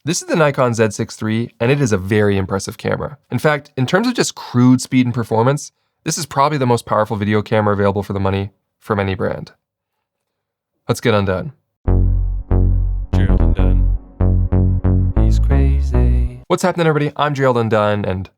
This is the Nikon Z6 III, and it is a very impressive camera. In fact, in terms of just crude speed and performance, this is probably the most powerful video camera available for the money from any brand. Let's get undone. Gerald Undone. He's crazy. What's happening, everybody? I'm Gerald Undone, and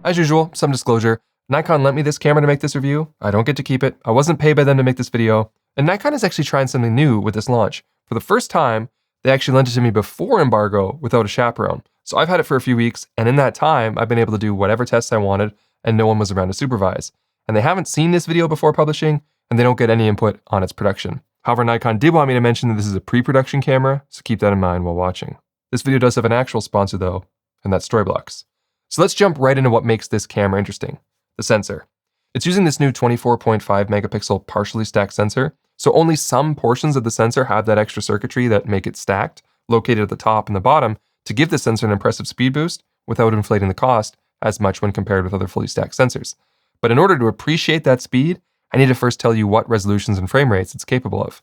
as usual, some disclosure. Nikon lent me this camera to make this review. I don't get to keep it. I wasn't paid by them to make this video. And Nikon is actually trying something new with this launch. For the first time, they actually lent it to me before embargo without a chaperone. So I've had it for a few weeks, and in that time, I've been able to do whatever tests I wanted, and no one was around to supervise. And they haven't seen this video before publishing, and they don't get any input on its production. However, Nikon did want me to mention that this is a pre-production camera, so keep that in mind while watching. This video does have an actual sponsor though, and that's Storyblocks. So let's jump right into what makes this camera interesting. The sensor. It's using this new 24.5 megapixel partially stacked sensor, so only some portions of the sensor have that extra circuitry that make it stacked, located at the top and the bottom, to give the sensor an impressive speed boost without inflating the cost as much when compared with other fully stacked sensors. But in order to appreciate that speed, I need to first tell you what resolutions and frame rates it's capable of.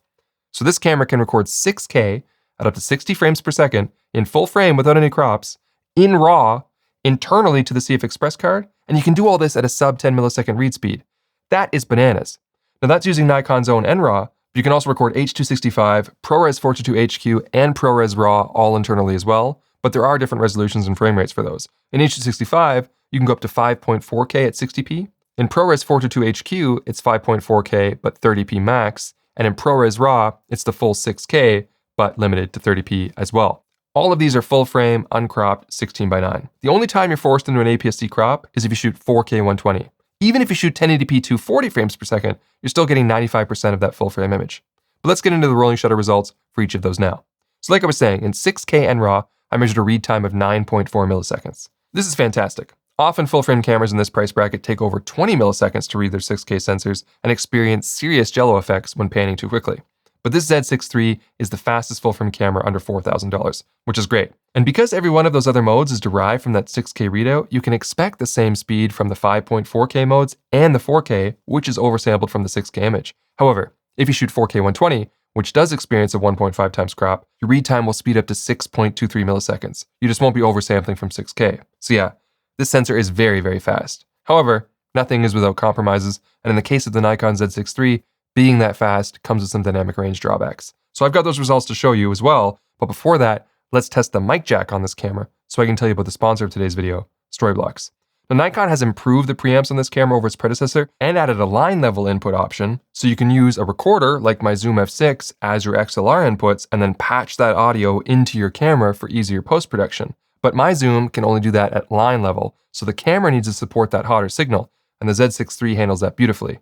So this camera can record 6K at up to 60 frames per second in full frame without any crops, in RAW, internally to the CF Express card, and you can do all this at a sub 10 millisecond read speed. That is bananas. Now that's using Nikon's own NRAW, but you can also record H.265, ProRes 422 HQ, and ProRes RAW all internally as well, but there are different resolutions and frame rates for those. In H.265, you can go up to 5.4K at 60p. In ProRes 422 HQ, it's 5.4K, but 30p max, and in ProRes RAW, it's the full 6K, but limited to 30p as well. All of these are full frame, uncropped, 16:9. The only time you're forced into an APS-C crop is if you shoot 4K 120. Even if you shoot 1080p 240 frames per second, you're still getting 95% of that full frame image. But let's get into the rolling shutter results for each of those now. So like I was saying, in 6K NRAW, I measured a read time of 9.4 milliseconds. This is fantastic. Often full frame cameras in this price bracket take over 20 milliseconds to read their 6K sensors and experience serious jello effects when panning too quickly. But this Z6 III is the fastest full frame camera under $4,000, which is great. And because every one of those other modes is derived from that 6K readout, you can expect the same speed from the 5.4K modes and the 4K, which is oversampled from the 6K image. However, if you shoot 4K 120, which does experience a 1.5 times crop, your read time will speed up to 6.23 milliseconds. You just won't be oversampling from 6K. So yeah, this sensor is very, very fast. However, nothing is without compromises, and in the case of the Nikon Z6 III, being that fast comes with some dynamic range drawbacks. So I've got those results to show you as well, but before that, let's test the mic jack on this camera so I can tell you about the sponsor of today's video, Storyblocks. Now Nikon has improved the preamps on this camera over its predecessor and added a line level input option, so you can use a recorder like my Zoom F6 as your XLR inputs and then patch that audio into your camera for easier post-production. But my Zoom can only do that at line level, so the camera needs to support that hotter signal, and the Z6 III handles that beautifully.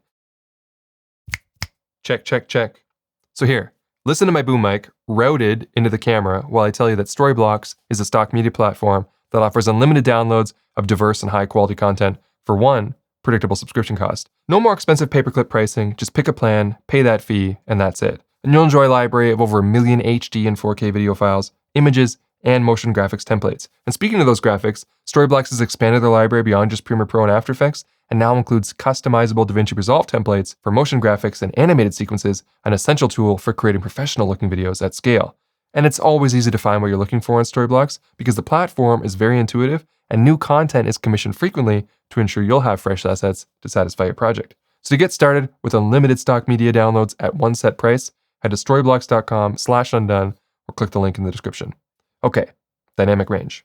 Check, check, check. So here, listen to my boom mic routed into the camera while I tell you that Storyblocks is a stock media platform that offers unlimited downloads of diverse and high quality content for one predictable subscription cost. No more expensive pay-per-click pricing, just pick a plan, pay that fee, and that's it. And you'll enjoy a library of over 1 million HD and 4K video files, images, and motion graphics templates. And speaking of those graphics, Storyblocks has expanded their library beyond just Premiere Pro and After Effects, and now includes customizable DaVinci Resolve templates for motion graphics and animated sequences, an essential tool for creating professional-looking videos at scale. And it's always easy to find what you're looking for on Storyblocks because the platform is very intuitive and new content is commissioned frequently to ensure you'll have fresh assets to satisfy your project. So to get started with unlimited stock media downloads at one set price, head to storyblocks.com/undone or click the link in the description. Okay, dynamic range.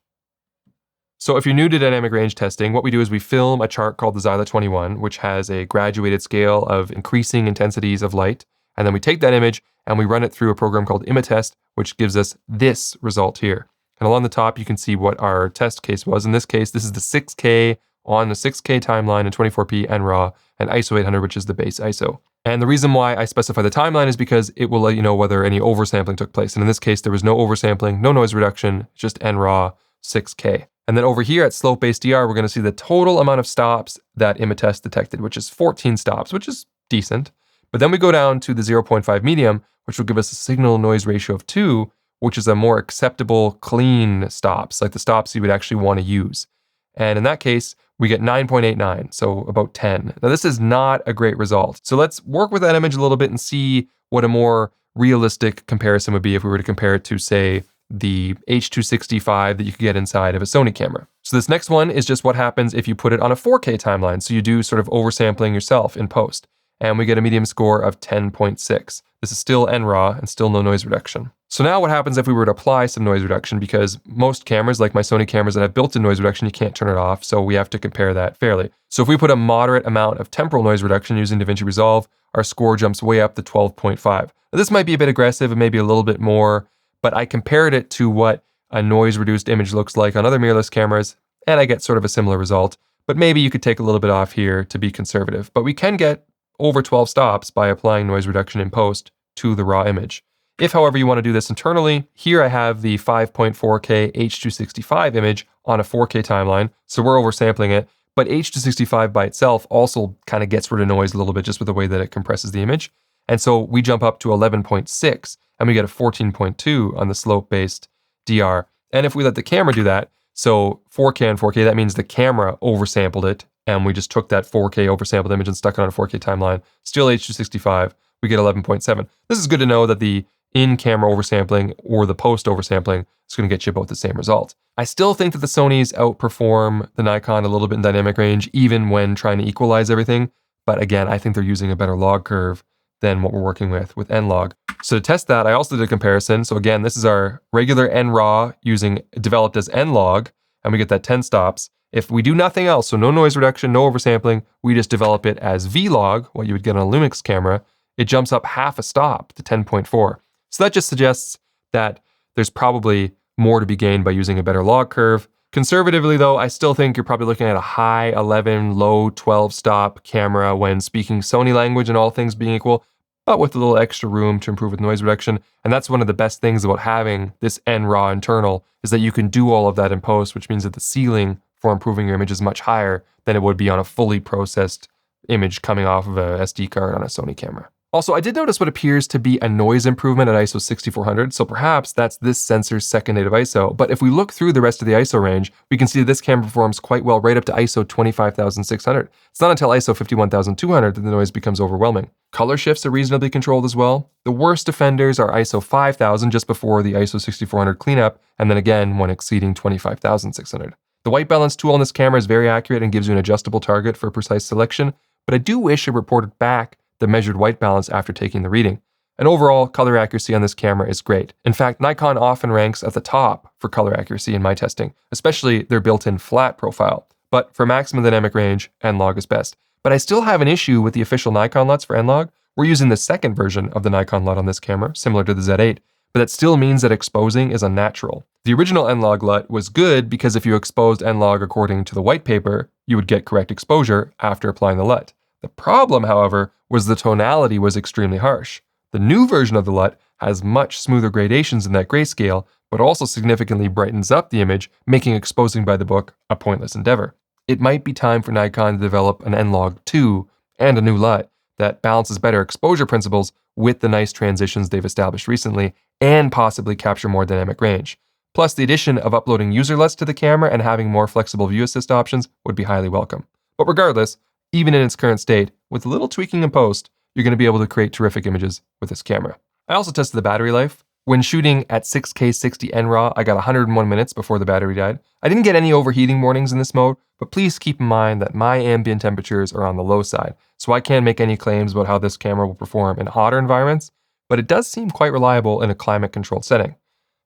So if you're new to dynamic range testing, what we do is we film a chart called the Xyla 21, which has a graduated scale of increasing intensities of light. And then we take that image and we run it through a program called Imatest, which gives us this result here. And along the top, you can see what our test case was. In this case, this is the 6K on the 6K timeline and 24p NRAW and ISO 800, which is the base ISO. And the reason why I specify the timeline is because it will let you know whether any oversampling took place. And in this case, there was no oversampling, no noise reduction, just NRAW 6K. And then over here at slope-based DR, we're going to see the total amount of stops that Imatest detected, which is 14 stops, which is decent. But then we go down to the 0.5 medium, which will give us a signal noise ratio of 2, which is a more acceptable, clean stops, like the stops you would actually want to use. And in that case, we get 9.89, so about 10. Now this is not a great result. So let's work with that image a little bit and see what a more realistic comparison would be if we were to compare it to, say, the H.265 that you could get inside of a Sony camera. So this next one is just what happens if you put it on a 4K timeline. So you do sort of oversampling yourself in post. And we get a medium score of 10.6. This is still NRAW and still no noise reduction. So now what happens if we were to apply some noise reduction? Because most cameras, like my Sony cameras that have built-in noise reduction, you can't turn it off, so we have to compare that fairly. So if we put a moderate amount of temporal noise reduction using DaVinci Resolve, our score jumps way up to 12.5. Now, this might be a bit aggressive and maybe a little bit more, but I compared it to what a noise-reduced image looks like on other mirrorless cameras, and I get sort of a similar result. But maybe you could take a little bit off here to be conservative. But we can get over 12 stops by applying noise reduction in post to the raw image. If, however, you want to do this internally, here I have the 5.4K H.265 image on a 4K timeline, so we're oversampling it, but H.265 by itself also kind of gets rid of noise a little bit just with the way that it compresses the image. And so we jump up to 11.6, and we get a 14.2 on the slope-based DR. And if we let the camera do that, so 4K and 4K, that means the camera oversampled it, and we just took that 4K oversampled image and stuck it on a 4K timeline, still H.265, we get 11.7. This is good to know that the in-camera oversampling or the post oversampling is going to get you both the same result. I still think that the Sonys outperform the Nikon a little bit in dynamic range, even when trying to equalize everything. But again, I think they're using a better log curve than what we're working with N-Log. So to test that, I also did a comparison. So again, this is our regular NRAW developed as N-Log, and we get that 10 stops. If we do nothing else, so no noise reduction, no oversampling, we just develop it as V-Log, what you would get on a Lumix camera, it jumps up half a stop to 10.4. So that just suggests that there's probably more to be gained by using a better log curve. Conservatively though, I still think you're probably looking at a high 11, low 12 stop camera when speaking Sony language and all things being equal, but with a little extra room to improve with noise reduction. And that's one of the best things about having this NRAW internal, is that you can do all of that in post, which means that the ceiling for improving your image is much higher than it would be on a fully processed image coming off of a SD card on a Sony camera. Also, I did notice what appears to be a noise improvement at ISO 6400, so perhaps that's this sensor's second native ISO. But if we look through the rest of the ISO range, we can see that this camera performs quite well right up to ISO 25600. It's not until ISO 51200 that the noise becomes overwhelming. Color shifts are reasonably controlled as well. The worst offenders are ISO 5000 just before the ISO 6400 cleanup, and then again when exceeding 25600. The white balance tool on this camera is very accurate and gives you an adjustable target for precise selection, but I do wish it reported back the measured white balance after taking the reading. And overall, color accuracy on this camera is great. In fact, Nikon often ranks at the top for color accuracy in my testing, especially their built-in flat profile. But for maximum dynamic range, N-Log is best. But I still have an issue with the official Nikon LUTs for N-Log. We're using the second version of the Nikon LUT on this camera, similar to the Z8, but that still means that exposing is unnatural. The original N-Log LUT was good because if you exposed N-Log according to the white paper, you would get correct exposure after applying the LUT. The problem, however, was the tonality was extremely harsh. The new version of the LUT has much smoother gradations in that grayscale, but also significantly brightens up the image, making exposing by the book a pointless endeavor. It might be time for Nikon to develop an N-Log 2 and a new LUT that balances better exposure principles with the nice transitions they've established recently and possibly capture more dynamic range. Plus, the addition of uploading user LUTs to the camera and having more flexible view assist options would be highly welcome. But regardless, even in its current state, with a little tweaking in post, you're going to be able to create terrific images with this camera. I also tested the battery life. When shooting at 6K 60 NRAW, I got 101 minutes before the battery died. I didn't get any overheating warnings in this mode, but please keep in mind that my ambient temperatures are on the low side, so I can't make any claims about how this camera will perform in hotter environments, but it does seem quite reliable in a climate-controlled setting.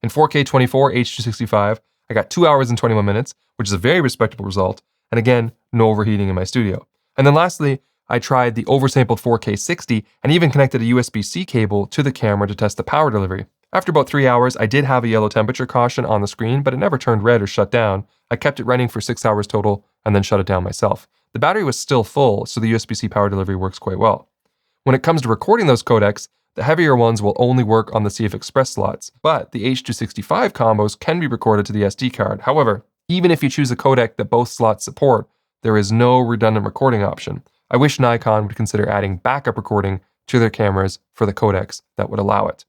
In 4K 24 H.265, I got 2 hours and 21 minutes, which is a very respectable result, and again, no overheating in my studio. And then lastly, I tried the oversampled 4K 60 and even connected a USB-C cable to the camera to test the power delivery. After about 3 hours, I did have a yellow temperature caution on the screen, but it never turned red or shut down. I kept it running for 6 hours total and then shut it down myself. The battery was still full, so the USB-C power delivery works quite well. When it comes to recording those codecs, the heavier ones will only work on the CF Express slots, but the H.265 combos can be recorded to the SD card. However, even if you choose a codec that both slots support, there is no redundant recording option. I wish Nikon would consider adding backup recording to their cameras for the codecs that would allow it.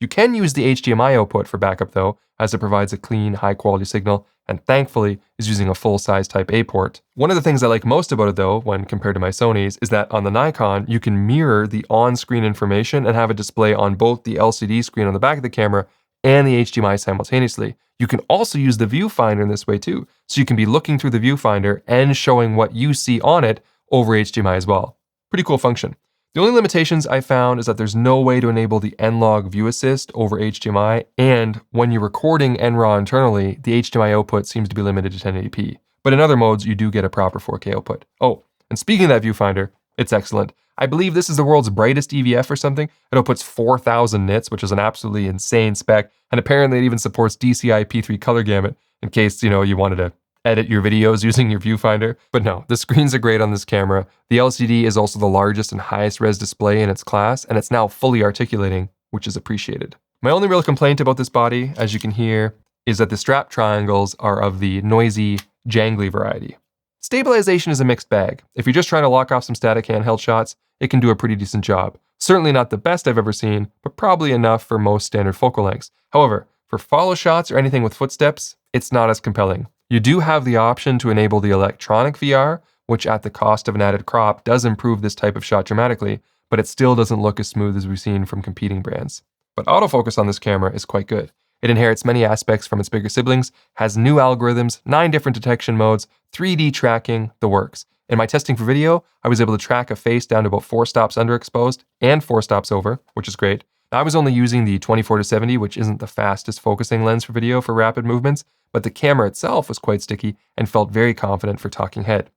You can use the HDMI output for backup though, as it provides a clean, high-quality signal, and thankfully is using a full-size Type A port. One of the things I like most about it though, when compared to my Sony's, is that on the Nikon, you can mirror the on-screen information and have it display on both the LCD screen on the back of the camera and the HDMI simultaneously. You can also use the viewfinder in this way too, so you can be looking through the viewfinder and showing what you see on it over HDMI as well. Pretty cool function. The only limitations I found is that there's no way to enable the N-Log view assist over HDMI, and when you're recording NRAW internally, the HDMI output seems to be limited to 1080p. But in other modes, you do get a proper 4K output. Oh, and speaking of that viewfinder, it's excellent. I believe this is the world's brightest EVF or something. It outputs 4,000 nits, which is an absolutely insane spec, and apparently it even supports DCI P3 color gamut in case, you wanted to edit your videos using your viewfinder. But no, the screens are great on this camera. The LCD is also the largest and highest res display in its class, and it's now fully articulating, which is appreciated. My only real complaint about this body, as you can hear, is that the strap triangles are of the noisy, jangly variety. Stabilization is a mixed bag. If you're just trying to lock off some static handheld shots, it can do a pretty decent job. Certainly not the best I've ever seen, but probably enough for most standard focal lengths. However, for follow shots or anything with footsteps, it's not as compelling. You do have the option to enable the electronic VR, which at the cost of an added crop does improve this type of shot dramatically, but it still doesn't look as smooth as we've seen from competing brands. But autofocus on this camera is quite good. It inherits many aspects from its bigger siblings, has new algorithms, 9 different detection modes, 3D tracking, the works. In my testing for video, I was able to track a face down to about 4 stops underexposed and 4 stops over, which is great. Now, I was only using the 24-70, which isn't the fastest focusing lens for video for rapid movements, but the camera itself was quite sticky and felt very confident for talking head.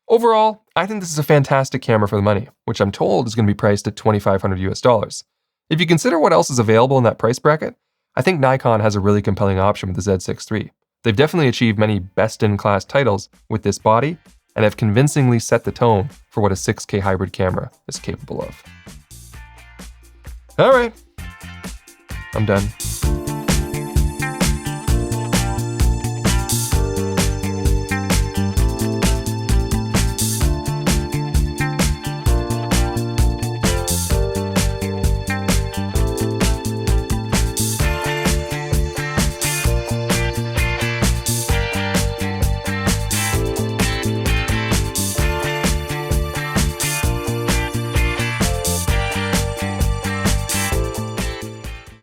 Overall, I think this is a fantastic camera for the money, which I'm told is going to be priced at $2,500 US. If you consider what else is available in that price bracket, I think Nikon has a really compelling option with the Z6 III. They've definitely achieved many best-in-class titles with this body and have convincingly set the tone for what a 6K hybrid camera is capable of. All right, I'm done.